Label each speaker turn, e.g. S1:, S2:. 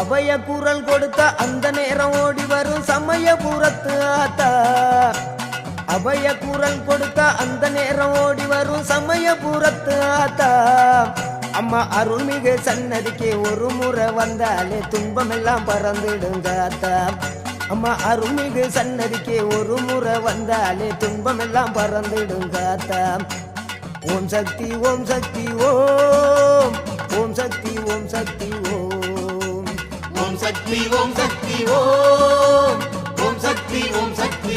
S1: அபய குரல் கொடுத்த அந்த நேரம் ஓடி வரும் சமயபுரத்து ஆத்தா. அபய குரல் கொடுத்த அந்த நேரம் ஓடி வரும் சமயபுரத்து ஆத்தா. அம்மா அருள்மிகு சன்னதிக்கு ஒரு முறை வந்தாலே துன்பமெல்லாம் பறந்துடுங்க ஆத்தா. அம்மா அருள்மிகு சன்னதிக்கு ஒரு முறை வந்தாலே துன்பமெல்லாம் பறந்துடுங்க ஆத்தா. ஓம் சக்தி ஓம் சக்தி ஓம், ஓம் சக்தி ஓம் சக்தி ஓம்,
S2: ஓம் சக்தி ஓம் சக்தி ஓம், ஓம் சக்தி ஓம் சக்தி